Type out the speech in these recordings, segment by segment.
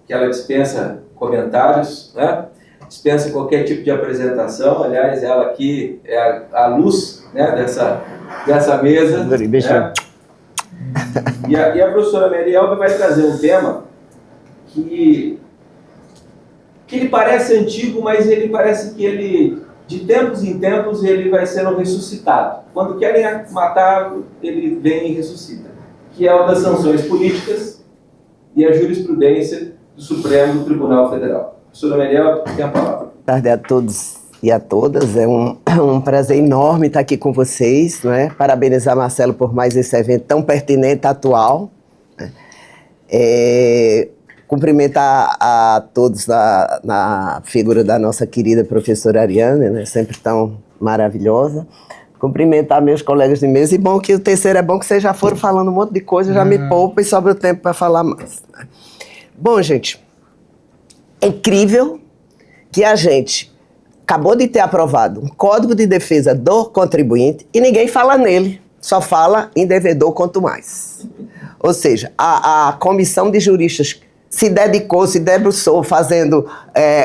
que ela dispensa comentários, né? Dispensa qualquer tipo de apresentação. Aliás, ela aqui é a luz, né, dessa mesa. Né? E a professora Merielba vai trazer um tema que ele parece antigo, mas ele parece que ele, de tempos em tempos, ele vai sendo ressuscitado. Quando querem matá-lo, ele vem e ressuscita. Que é o das sanções políticas e a jurisprudência do Supremo Tribunal Federal. Professora Merielba, tem a palavra. Boa tarde a todos e a todas. É um prazer enorme estar aqui com vocês, não é? Parabenizar Marcelo por mais esse evento tão pertinente, atual. Cumprimentar a todos na figura da nossa querida professora Ariane, né? Sempre tão maravilhosa. Cumprimentar meus colegas de mesa. E bom que o terceiro é bom que vocês já foram falando um monte de coisa, já me poupa e sobra o tempo para falar mais. Né? Bom, gente, é incrível que a gente acabou de ter aprovado um Código de Defesa do Contribuinte e ninguém fala nele, só fala em devedor quanto mais. Ou seja, a comissão de juristas se dedicou, se debruçou fazendo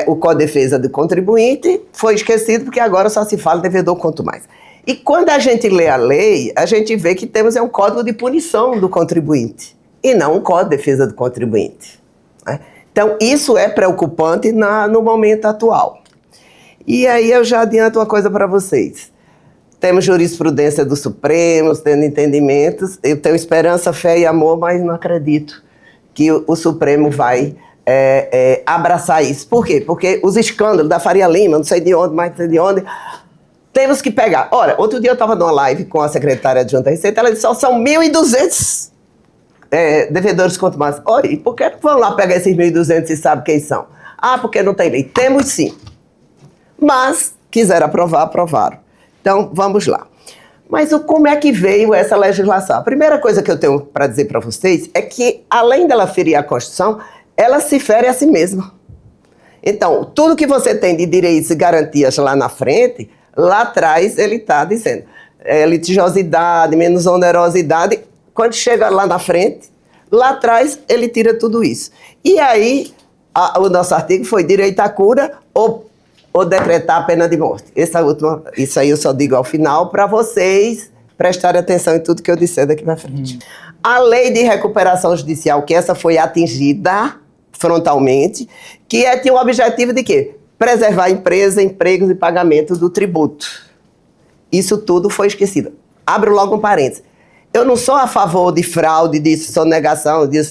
o Código de Defesa do Contribuinte, foi esquecido porque agora só se fala em devedor quanto mais. E quando a gente lê a lei, a gente vê que temos um Código de Punição do Contribuinte e não um Código de Defesa do Contribuinte. Né? Então, isso é preocupante no momento atual. E aí eu já adianto uma coisa para vocês. Temos jurisprudência do Supremo, tendo entendimentos. Eu tenho esperança, fé e amor, mas não acredito que o Supremo vai abraçar isso. Por quê? Porque os escândalos da Faria Lima, não sei de onde, mas não sei de onde, temos que pegar. Olha, outro dia eu estava numa live com a secretária adjunta da Receita, ela disse, são 1.200 devedores quanto mais. Olha, e por que não vão lá pegar esses 1.200 e sabe quem são? Ah, porque não tem lei. Temos sim. Mas, quiseram aprovar, aprovaram. Então, vamos lá. Mas como é que veio essa legislação? A primeira coisa que eu tenho para dizer para vocês é que, além dela ferir a Constituição, ela se fere a si mesma. Então, tudo que você tem de direitos e garantias lá na frente, lá atrás ele está dizendo litigiosidade, menos onerosidade. Quando chega lá na frente, lá atrás ele tira tudo isso. E aí, o nosso artigo foi direito à cura ou decretar a pena de morte. Isso aí eu só digo ao final para vocês prestarem atenção em tudo que eu disser daqui para frente. A lei de recuperação judicial, que essa foi atingida frontalmente, que tinha o objetivo de quê? Preservar a empresa, empregos e pagamento do tributo. Isso tudo foi esquecido. Abro logo um parênteses. Eu não sou a favor de fraude, de sonegação, de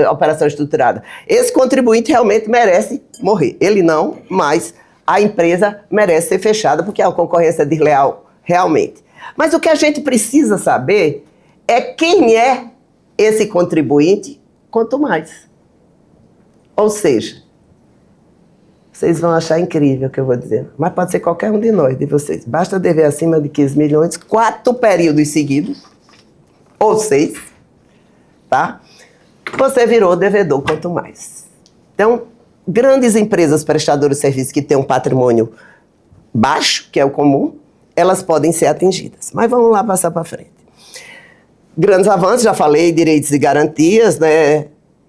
operação estruturada. Esse contribuinte realmente merece morrer. Ele não, mas a empresa merece ser fechada porque é uma concorrência desleal, realmente. Mas o que a gente precisa saber é quem é esse contribuinte, quanto mais. Ou seja, vocês vão achar incrível o que eu vou dizer, mas pode ser qualquer um de nós, de vocês. Basta dever acima de 15 milhões, 4 períodos seguidos, ou 6, tá? Você virou devedor quanto mais. Então, grandes empresas prestadoras de serviços que têm um patrimônio baixo, que é o comum, elas podem ser atingidas. Mas vamos lá passar para frente. Grandes avanços, já falei, direitos e garantias, né?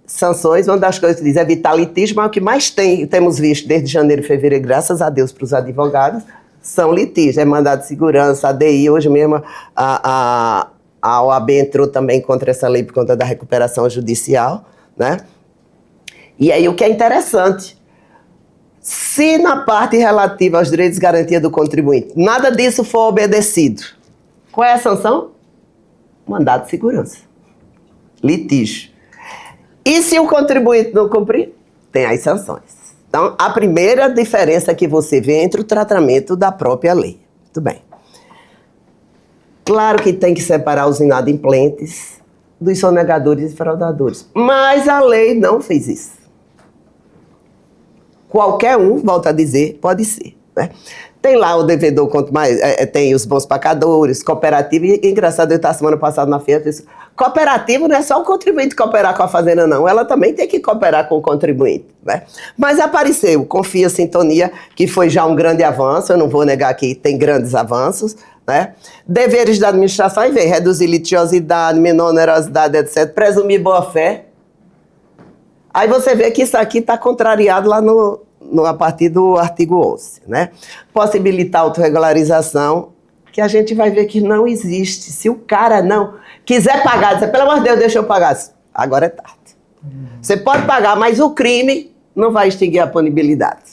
Sanções, uma das coisas que diz evitar litígio, mas o que mais temos visto desde janeiro e fevereiro, graças a Deus para os advogados, são litígios. É mandado de segurança, ADI, hoje mesmo a OAB entrou também contra essa lei por conta da recuperação judicial, né? E aí o que é interessante, se na parte relativa aos direitos e garantia do contribuinte, nada disso for obedecido, qual é a sanção? Mandado de segurança. Litígio. E se o contribuinte não cumprir? Tem as sanções. Então, a primeira diferença que você vê entre o tratamento da própria lei. Muito bem. Claro que tem que separar os inadimplentes dos sonegadores e fraudadores. Mas a lei não fez isso. Qualquer um, volto a dizer, pode ser. Né? Tem lá o devedor, quanto mais, tem os bons pacadores, cooperativo, e engraçado, eu estava semana passada na feira, disse, cooperativo não é só o contribuinte cooperar com a fazenda, não, ela também tem que cooperar com o contribuinte. Né? Mas apareceu, Confia Sintonia, que foi já um grande avanço, eu não vou negar que tem grandes avanços, né? Deveres da administração, e vem reduzir litigiosidade, menor onerosidade, etc., presumir boa-fé. Aí você vê que isso aqui está contrariado lá a partir do artigo 11, né? Possibilitar a autorregularização, que a gente vai ver que não existe. Se o cara não quiser pagar, dizer, pelo amor de Deus, deixa eu pagar. Agora é tarde. Você pode pagar, mas o crime não vai extinguir a punibilidade.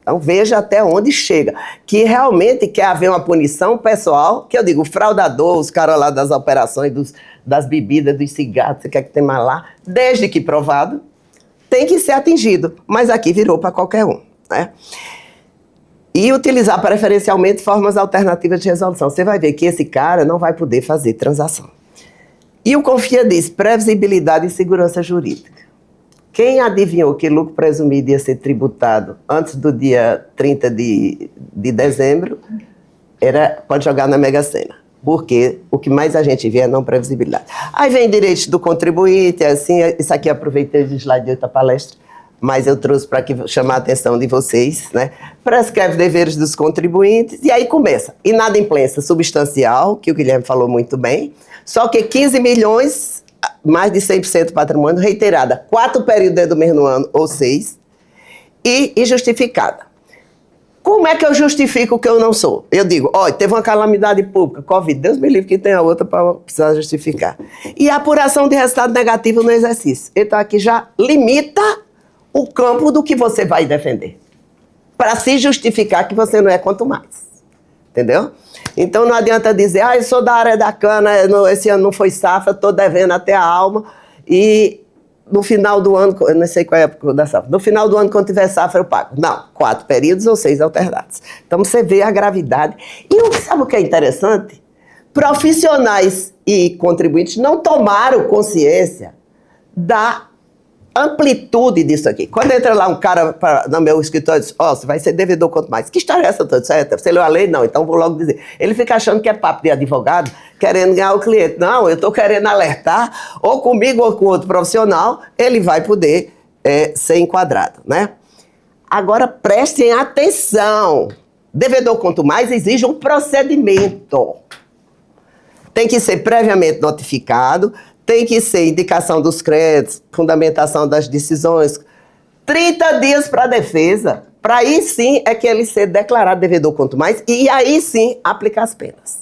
Então veja até onde chega. Que realmente quer haver uma punição pessoal, que eu digo, o fraudador, os caras lá das operações, das bebidas, dos cigarros, você quer que tem mais lá, desde que provado, tem que ser atingido. Mas aqui virou para qualquer um, né? E utilizar preferencialmente formas alternativas de resolução. Você vai ver que esse cara não vai poder fazer transação. E o Confia diz previsibilidade e segurança jurídica. Quem adivinhou que lucro presumido ia ser tributado antes do dia 30 de dezembro, pode jogar na Mega Sena. Porque o que mais a gente vê é não previsibilidade. Aí vem direitos do contribuinte, assim, isso aqui eu aproveitei de slide de outra palestra, mas eu trouxe para chamar a atenção de vocês, né? Prescreve deveres dos contribuintes, e aí começa. Inadimplência substancial, que o Guilherme falou muito bem, só que 15 milhões, mais de 100% do patrimônio, reiterada, 4 períodos do mesmo ano, ou 6, e injustificada. Como é que eu justifico que eu não sou? Eu digo, olha, teve uma calamidade pública, Covid, Deus me livre que tenha outra para precisar justificar. E a apuração de resultado negativo no exercício. Então aqui já limita o campo do que você vai defender, para se justificar que você não é quanto mais. Entendeu? Então não adianta dizer, eu sou da área da cana, esse ano não foi safra, estou devendo até a alma, e no final do ano, eu não sei qual é a época da safra, no final do ano, quando tiver safra, eu pago. Não, 4 períodos ou 6 alternados. Então você vê a gravidade. E sabe o que é interessante? Profissionais e contribuintes não tomaram consciência da amplitude disso aqui. Quando entra lá um cara no meu escritório e diz, você vai ser devedor quanto mais. Que história é essa toda? Você leu a lei? Não, então vou logo dizer. Ele fica achando que é papo de advogado, querendo ganhar o cliente. Não, eu estou querendo alertar, ou comigo ou com outro profissional, ele vai poder ser enquadrado, né? Agora prestem atenção. Devedor quanto mais exige um procedimento. Tem que ser previamente notificado, tem que ser indicação dos créditos, fundamentação das decisões, 30 dias para a defesa, para aí sim é que ele ser declarado devedor quanto mais, e aí sim aplicar as penas.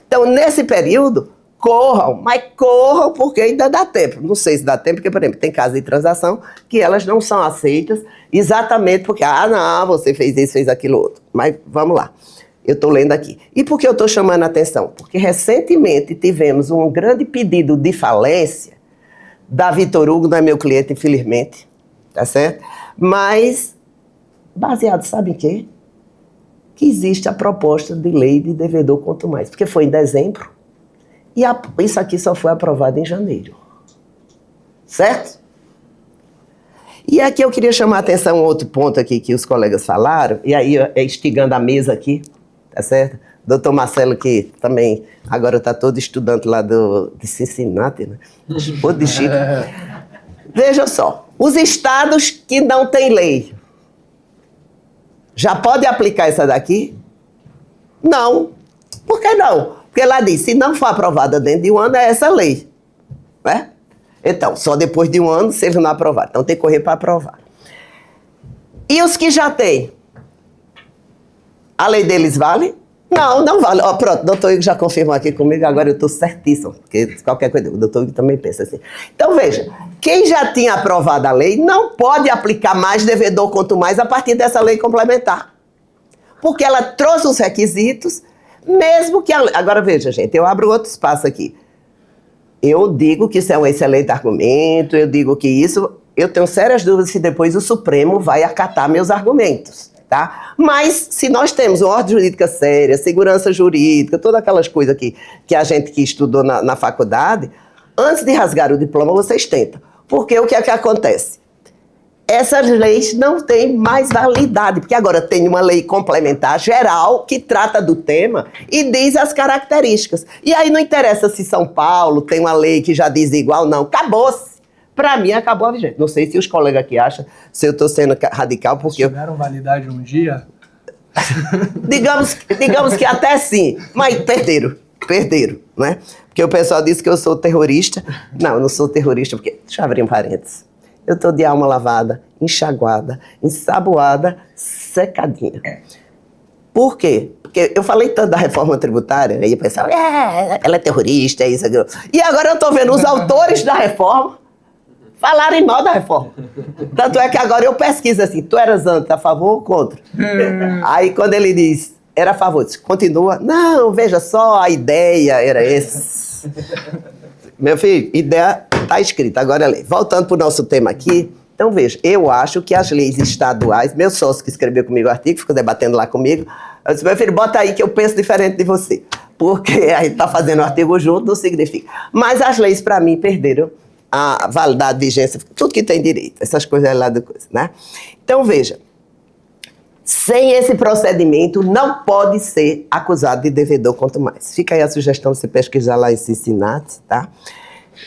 Então, nesse período, corram, mas corram porque ainda dá tempo. Não sei se dá tempo, porque, por exemplo, tem casos de transação que elas não são aceitas exatamente porque, não, você fez isso, fez aquilo outro. Mas vamos lá. Eu estou lendo aqui. E por que eu estou chamando a atenção? Porque recentemente tivemos um grande pedido de falência da Vitor Hugo, não é meu cliente, infelizmente, tá certo? Mas, baseado, sabe em quê? Que existe a proposta de lei de devedor quanto mais, porque foi em dezembro e isso aqui só foi aprovado em janeiro. Certo? E aqui eu queria chamar a atenção um outro ponto aqui que os colegas falaram, e aí instigando a mesa aqui, tá certo? Doutor Marcelo, que também agora está todo estudante lá de Cincinnati, né? Ou de Chico. Veja só, os estados que não têm lei, já pode aplicar essa daqui? Não. Por que não? Porque lá diz, se não for aprovada dentro de um ano, é essa lei, né? Então, só depois de um ano, se ele não aprovar. Então tem que correr para aprovar. E os que já têm? A lei deles vale? Não, não vale. Pronto, o doutor Igor já confirmou aqui comigo, agora eu estou certíssimo, porque qualquer coisa, o doutor Igor também pensa assim. Então veja, quem já tinha aprovado a lei não pode aplicar mais devedor quanto mais a partir dessa lei complementar. Porque ela trouxe os requisitos, mesmo que... Agora veja, gente, eu abro outro espaço aqui. Eu digo que isso é um excelente argumento, eu digo que isso... Eu tenho sérias dúvidas se depois o Supremo vai acatar meus argumentos, tá? Mas se nós temos uma ordem jurídica séria, segurança jurídica, todas aquelas coisas que a gente que estudou na faculdade, antes de rasgar o diploma, vocês tentam. Porque o que é que acontece? Essas leis não têm mais validade, porque agora tem uma lei complementar geral que trata do tema e diz as características. E aí não interessa se São Paulo tem uma lei que já diz igual, não. Acabou-se. Para mim, acabou a vigência. Não sei se os colegas aqui acham, se eu estou sendo radical, porque... Tiveram validade um dia? digamos que até sim, mas perderam, né? Porque o pessoal disse que eu sou terrorista. Não, eu não sou terrorista, porque... Deixa eu abrir um parênteses. eu estou de alma lavada, enxaguada, ensaboada, secadinha. Por quê? Porque eu falei tanto da reforma tributária, aí o pessoal, ela é terrorista, é isso, aquilo. E agora eu estou vendo os autores da reforma falarem mal da reforma. Tanto é que agora eu pesquiso assim, tu eras antes a favor ou contra? Aí quando ele diz, era a favor, disse, continua. Não, veja só, a ideia era essa. Meu filho, ideia está escrita, agora é lei. Voltando para o nosso tema aqui, então veja, eu acho que as leis estaduais, meu sócio que escreveu comigo o artigo, ficou debatendo lá comigo, eu disse, meu filho, bota aí que eu penso diferente de você. Porque a gente está fazendo o artigo junto, não significa. Mas as leis, para mim, perderam a validade, vigência, tudo que tem direito, essas coisas lá do coisa, né? Então veja, sem esse procedimento, não pode ser acusado de devedor quanto mais. Fica aí a sugestão de você pesquisar lá em Cincinnati, tá?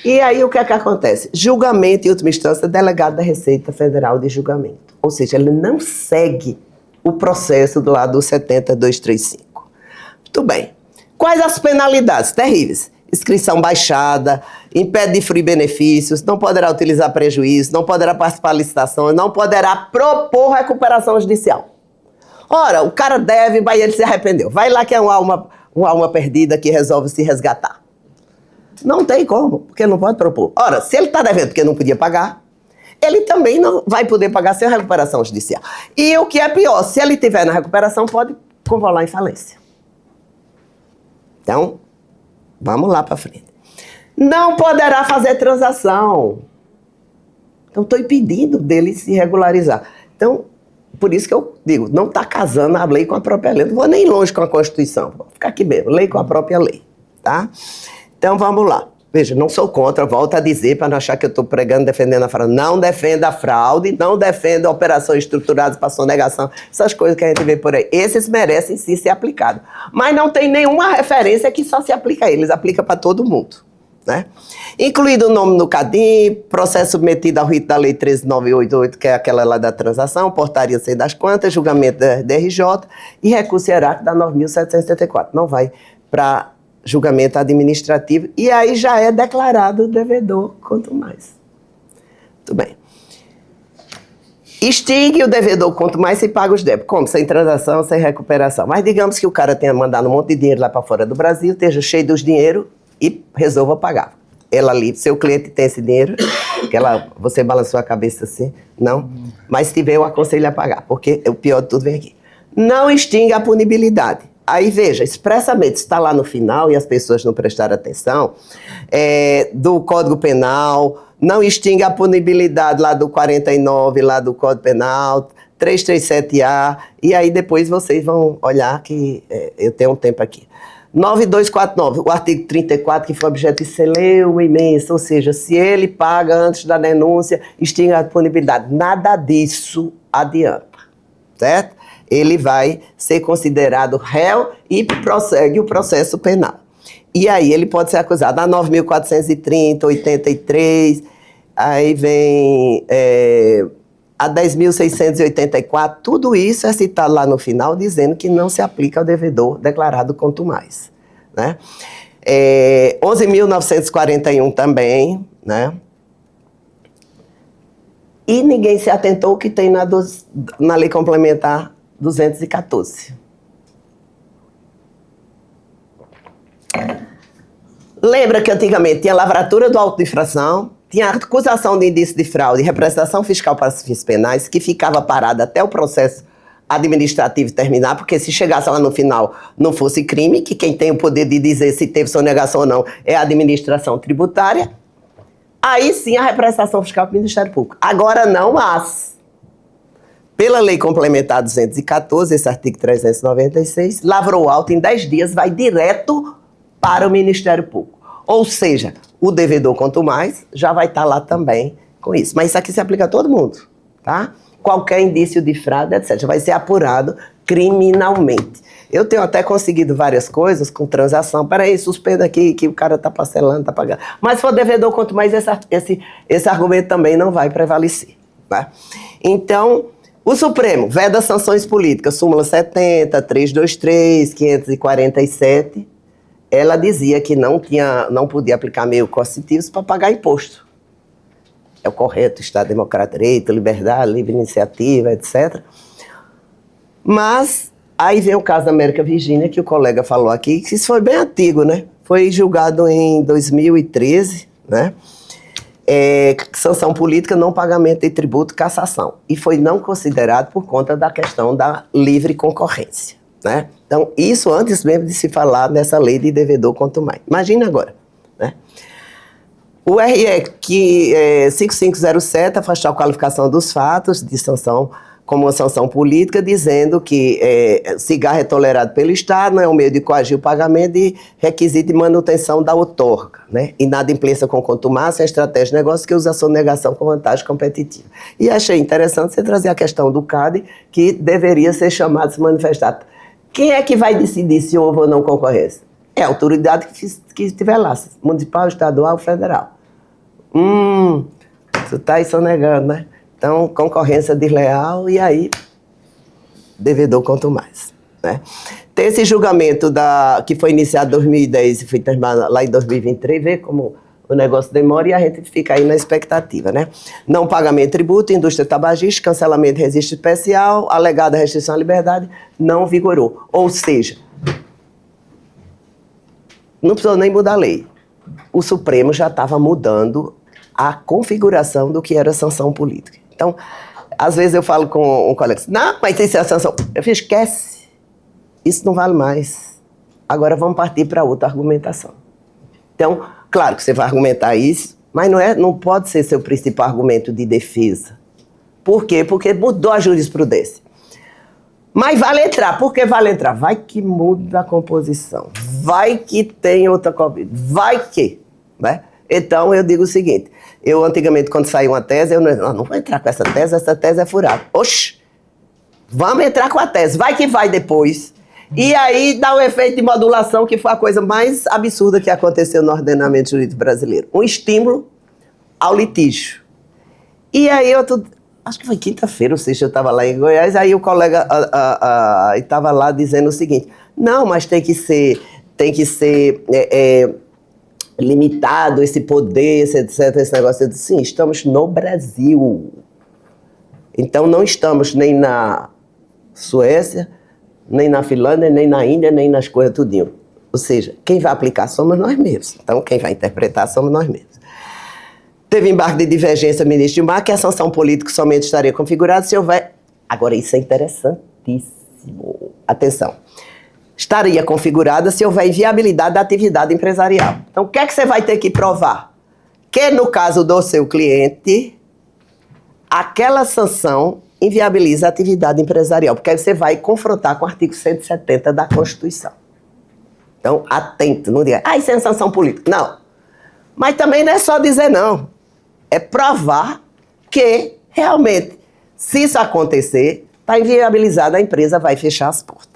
E aí o que é que acontece? Julgamento, em última instância, delegado da Receita Federal de Julgamento. Ou seja, ele não segue o processo do lado do 70235. Muito bem. Quais as penalidades? Terríveis. Inscrição baixada, impede de fruir benefícios, não poderá utilizar prejuízo, não poderá participar da licitação, não poderá propor recuperação judicial. Ora, o cara deve, mas ele se arrependeu. Vai lá que é uma alma perdida que resolve se resgatar. Não tem como, porque ele não pode propor. Ora, se ele está devendo porque não podia pagar, ele também não vai poder pagar sem recuperação judicial. E o que é pior, se ele tiver na recuperação, pode convolar em falência. Então, vamos lá para frente. Não poderá fazer transação. Então, estou impedindo dele se regularizar. Então, por isso que eu digo, não está casando a lei com a própria lei. Não vou nem longe com a Constituição. Vou ficar aqui mesmo, lei com a própria lei. Tá? Então, vamos lá. Veja, não sou contra, volto a dizer, para não achar que eu estou pregando, defendendo a fraude. Não defenda a fraude, não defenda operações estruturadas para sonegação, essas coisas que a gente vê por aí. Esses merecem sim ser aplicados. Mas não tem nenhuma referência que só se aplica a eles, aplica para todo mundo. Né? Incluído o nome no CADIM, processo submetido ao rito da Lei 13.988, que é aquela lá da transação, portaria sei das quantas, julgamento da DRJ e recurso hierárquico da 9.774. Não vai para julgamento administrativo e aí já é declarado devedor quanto mais. Muito bem. Extingue o devedor quanto mais se paga os débitos. Como? Sem transação, sem recuperação. Mas digamos que o cara tenha mandado um monte de dinheiro lá para fora do Brasil, esteja cheio dos dinheiro e resolva pagar. Ela ali, seu cliente tem esse dinheiro, que você balançou a cabeça assim, não, mas se tiver eu aconselho a pagar, porque o pior de tudo vem aqui. Não extingue a punibilidade. Aí veja, expressamente, está lá no final e as pessoas não prestaram atenção, do Código Penal, não extingue a punibilidade lá do 49, lá do Código Penal, 337A, e aí depois vocês vão olhar que eu tenho um tempo aqui. 9249, o artigo 34, que foi objeto de celeuma imensa, ou seja, se ele paga antes da denúncia, extingue a punibilidade. Nada disso adianta, certo? Ele vai ser considerado réu e prossegue o processo penal. E aí ele pode ser acusado a 9.430, 83, aí vem a 10.684, tudo isso é citado lá no final, dizendo que não se aplica ao devedor declarado quanto mais. Né? 11.941 também, né? E ninguém se atentou ao que tem na Lei Complementar 214. Lembra que antigamente tinha lavratura do auto de infração, tinha acusação de indício de fraude e representação fiscal para fins penais, que ficava parada até o processo administrativo terminar, porque se chegasse lá no final não fosse crime, que quem tem o poder de dizer se teve sonegação ou não é a administração tributária, aí sim a representação fiscal para o Ministério Público. Agora não, mas pela Lei Complementar 214, esse artigo 396, lavrou auto em 10 dias, vai direto para o Ministério Público. Ou seja, o devedor, quanto mais, já vai estar lá também com isso. Mas isso aqui se aplica a todo mundo, tá? Qualquer indício de fraude, etc., vai ser apurado criminalmente. Eu tenho até conseguido várias coisas com transação. Peraí, suspenda aqui, que o cara está parcelando, está pagando. Mas se for devedor, quanto mais, esse argumento também não vai prevalecer, tá? Então, o Supremo veda sanções políticas, súmula 70, 323, 547... ela dizia que não podia aplicar meios coercitivos para pagar imposto. é o correto, Estado Democrático, direito, liberdade, livre iniciativa, etc. Mas aí vem o caso da América Virgínia, que o colega falou aqui, que isso foi bem antigo, né? Foi julgado em 2013, né? Sanção política, não pagamento de tributo, cassação. E foi não considerado por conta da questão da livre concorrência, né? Então, isso antes mesmo de se falar nessa lei de devedor quanto mais. Imagina agora, né? O RE 5507 afastou a qualificação dos fatos de sanção como uma sanção política, dizendo que cigarro é tolerado pelo Estado, não é um meio de coagir o pagamento de requisito de manutenção da outorga, né? Inadimplência com contumácia é estratégia de negócio que usa a sonegação com vantagem competitiva. E achei interessante você trazer a questão do CAD, que deveria ser chamado a se manifestar. Quem é que vai decidir se houve ou não concorrência? É a autoridade que estiver lá, municipal, estadual, federal. Você está aí sonegando, né? Então, concorrência desleal e aí, devedor quanto mais, né? Tem esse julgamento que foi iniciado em 2010 e foi terminado lá em 2023, vê como o negócio demora e a gente fica aí na expectativa, né? Não pagamento de tributo, indústria tabagística, cancelamento de registro especial, alegada restrição à liberdade, não vigorou. Ou seja, não precisou nem mudar a lei. O Supremo já estava mudando a configuração do que era sanção política. Então, às vezes eu falo com um colega, não, mas isso é a sanção. Eu falei, esquece, isso não vale mais. Agora vamos partir para outra argumentação. Então, claro que você vai argumentar isso, mas não pode ser seu principal argumento de defesa. Por quê? Porque mudou a jurisprudência. Mas vale entrar. Por que vale entrar? Vai que muda a composição. Vai que tem outra coisa. Vai que, né? Então, eu digo o seguinte, eu antigamente, quando saiu uma tese, eu não vou entrar com essa tese é furada. Oxi, vamos entrar com a tese, vai que vai depois. E aí dá um efeito de modulação, que foi a coisa mais absurda que aconteceu no ordenamento jurídico brasileiro. Um estímulo ao litígio. E aí, acho que foi quinta-feira, ou seja, eu estava lá em Goiás, aí o colega estava lá dizendo o seguinte, não, mas tem que ser limitado esse poder, etc, esse negócio. Eu disse, sim, estamos no Brasil. Então não estamos nem na Suécia, nem na Finlândia, nem na Índia, nem nas coisas tudinho. Ou seja, quem vai aplicar somos nós mesmos. Então quem vai interpretar somos nós mesmos. Teve embargo de divergência, ministro Gilmar, que a sanção política somente estaria configurada se houver... Agora isso é interessantíssimo. Atenção. Estaria configurada se houver inviabilidade da atividade empresarial. Então, o que é que você vai ter que provar? Que, no caso do seu cliente, aquela sanção inviabiliza a atividade empresarial, porque aí você vai confrontar com o artigo 170 da Constituição. Então, atento, não diga, isso é sanção política. Não. Mas também não é só dizer não. É provar que, realmente, se isso acontecer, está inviabilizada, a empresa vai fechar as portas.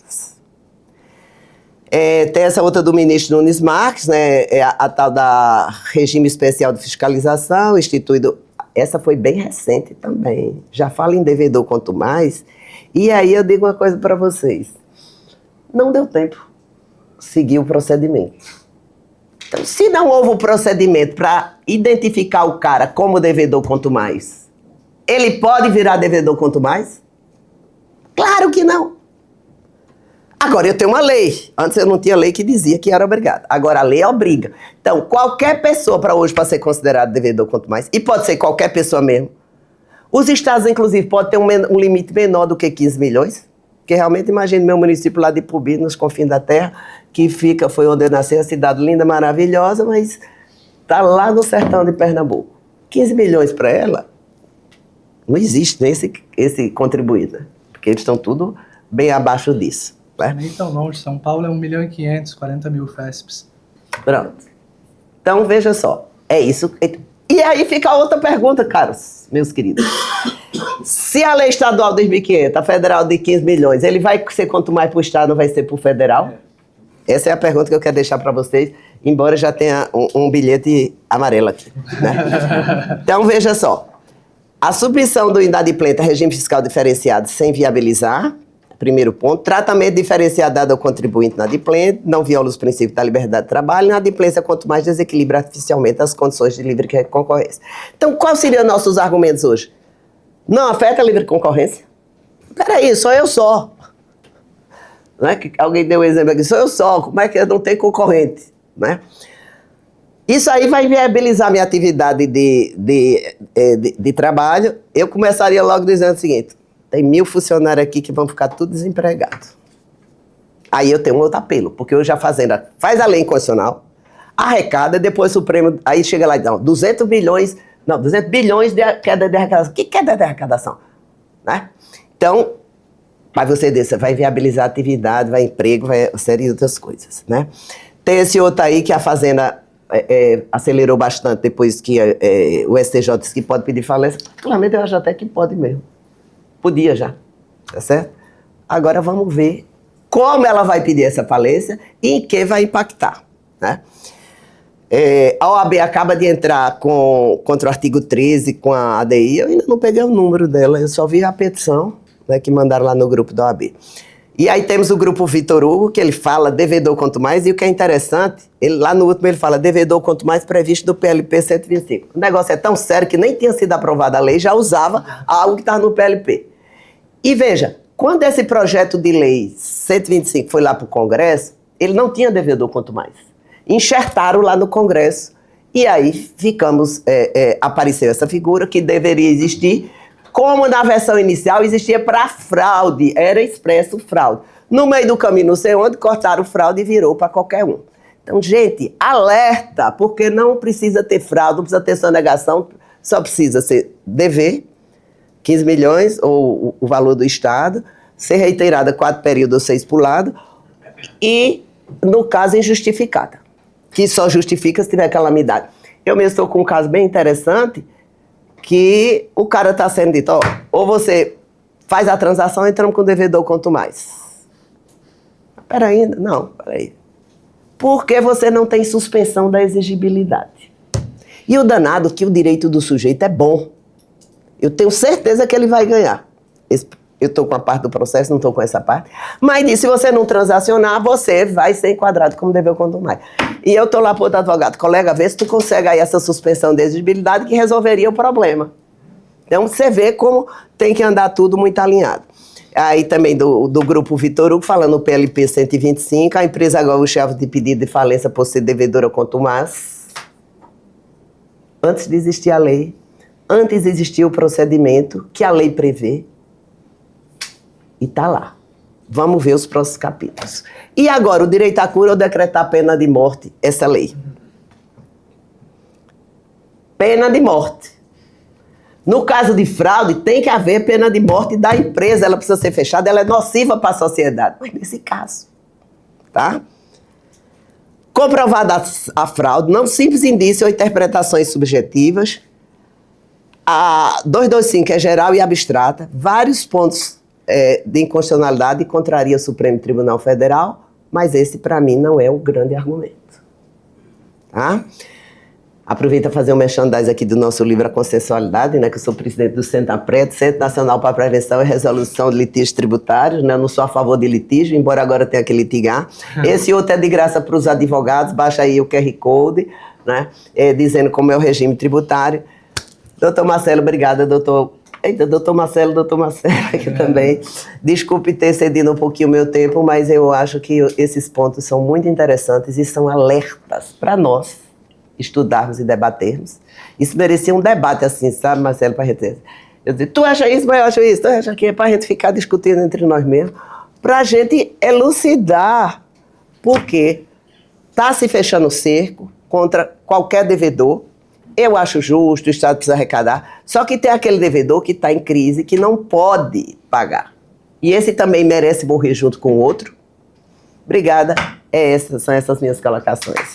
Tem essa outra do ministro Nunes Marques, né, a tal da regime especial de fiscalização, instituído, essa foi bem recente também, já fala em devedor quanto mais, e aí eu digo uma coisa para vocês, não deu tempo seguir o procedimento. Então, se não houve um procedimento para identificar o cara como devedor quanto mais, ele pode virar devedor quanto mais? Claro que não. Agora, eu tenho uma lei. Antes eu não tinha lei que dizia que era obrigado. Agora, a lei obriga. Então, qualquer pessoa para ser considerado devedor quanto mais, e pode ser qualquer pessoa mesmo. Os estados, inclusive, podem ter um limite menor do que 15 milhões. Porque realmente, imagine meu município lá de Ipubi, nos confins da terra, que foi onde eu nasci, a cidade linda, maravilhosa, mas está lá no sertão de Pernambuco. 15 milhões para ela, não existe nem esse contribuído, né? Porque eles estão tudo bem abaixo disso. Nem tão longe, São Paulo é 1.500.000, 40 mil FESPs. Pronto. Então, veja só, é isso. E aí fica outra pergunta, caros, meus queridos. Se a lei estadual de 1.500, a federal de 15 milhões, ele vai ser quanto mais para o estado, não vai ser para o federal? Essa é a pergunta que eu quero deixar para vocês, embora já tenha um bilhete amarelo aqui, né? Então, veja só. A submissão do inadimplente a regime fiscal diferenciado sem viabilizar, primeiro ponto, tratamento diferenciado dado ao contribuinte inadimplente, não viola os princípios da liberdade de trabalho, inadimplência quanto mais desequilibra artificialmente as condições de livre concorrência. Então, quais seriam nossos argumentos hoje? Não afeta a livre concorrência? Peraí, sou eu só. Não é que alguém deu um exemplo aqui, sou eu só, como é que eu não tenho concorrente? Né? Isso aí vai viabilizar minha atividade de trabalho. Eu começaria logo dizendo o seguinte, tem 1.000 funcionários aqui que vão ficar tudo desempregados. Aí eu tenho um outro apelo, porque hoje a Fazenda faz a lei inconstitucional, arrecada, depois o Supremo, aí chega lá e diz, 200 bilhões de queda de arrecadação. Que queda de arrecadação? Né? Então, mas você vai viabilizar a atividade, vai emprego, vai uma série de outras coisas, né? Tem esse outro aí que a Fazenda acelerou bastante depois que o STJ disse que pode pedir falência. Claramente eu acho até que pode mesmo. Podia já, tá certo? Agora vamos ver como ela vai pedir essa falência e em que vai impactar, né? A OAB acaba de entrar contra o artigo 13 com a ADI, eu ainda não peguei o número dela, eu só vi a petição, né, que mandaram lá no grupo da OAB. E aí temos o grupo Vitor Hugo, que ele fala devedor quanto mais, e o que é interessante, lá no último ele fala devedor quanto mais previsto do PLP 125. O negócio é tão sério que nem tinha sido aprovada a lei, já usava algo que estava no PLP. E veja, quando esse projeto de lei 125 foi lá para o Congresso, ele não tinha devedor quanto mais. Enxertaram lá no Congresso, e aí apareceu essa figura que deveria existir, como na versão inicial existia para fraude, era expresso fraude. No meio do caminho, não sei onde, cortaram o fraude e virou para qualquer um. Então, gente, alerta, porque não precisa ter fraude, não precisa ter sonegação, só precisa ser dever, 15 milhões, ou o valor do Estado, ser reiterada 4 períodos ou 6 por lado, e, no caso, injustificada, que só justifica se tiver calamidade. Eu mesmo estou com um caso bem interessante, que o cara está sendo dito, ou você faz a transação, entramos com o devedor quanto mais. Peraí, não, peraí. Porque você não tem suspensão da exigibilidade. E o danado que o direito do sujeito é bom. Eu tenho certeza que ele vai ganhar. Eu estou com a parte do processo, não estou com essa parte. Mas se você não transacionar, você vai ser enquadrado como devedor quanto mais. E eu estou lá para outro advogado, colega, vê se tu consegue aí essa suspensão de exigibilidade que resolveria o problema. Então você vê como tem que andar tudo muito alinhado. Aí também do grupo Vitor Hugo, falando no PLP 125, a empresa agora o chefe de pedido de falência por ser devedora quanto mais. Antes de existir a lei, antes de existir o procedimento que a lei prevê, e está lá. Vamos ver os próximos capítulos. E agora, o direito à cura ou decretar pena de morte, essa lei. Pena de morte. No caso de fraude, tem que haver pena de morte da empresa, ela precisa ser fechada, ela é nociva para a sociedade. Mas nesse caso, tá? Comprovada a fraude, não simples indício ou interpretações subjetivas. A 225 é geral e abstrata, vários pontos de inconstitucionalidade contraria o Supremo Tribunal Federal, mas esse, para mim, não é o grande argumento. Tá? Aproveita fazer um merchandising aqui do nosso livro A Consensualidade, né, que eu sou presidente do Centro-Preto, Centro Nacional para a Prevenção e Resolução de Litígios Tributários, né, eu não sou a favor de litígio, embora agora tenha que litigar. Esse outro é de graça para os advogados, baixa aí o QR Code, né, dizendo como é o regime tributário. Doutor Marcelo, obrigada, doutor Marcelo aqui também. Desculpe ter cedido um pouquinho o meu tempo, mas eu acho que esses pontos são muito interessantes e são alertas para nós estudarmos e debatermos. Isso merecia um debate assim, sabe, Marcelo, para a gente... Eu digo, tu acha isso, mas eu acho isso, tu acha que é para a gente ficar discutindo entre nós mesmos, para a gente elucidar, porque está se fechando o cerco contra qualquer devedor. Eu acho justo, o Estado precisa arrecadar, só que tem aquele devedor que está em crise, que não pode pagar. E esse também merece morrer junto com o outro. Obrigada, são essas minhas colocações.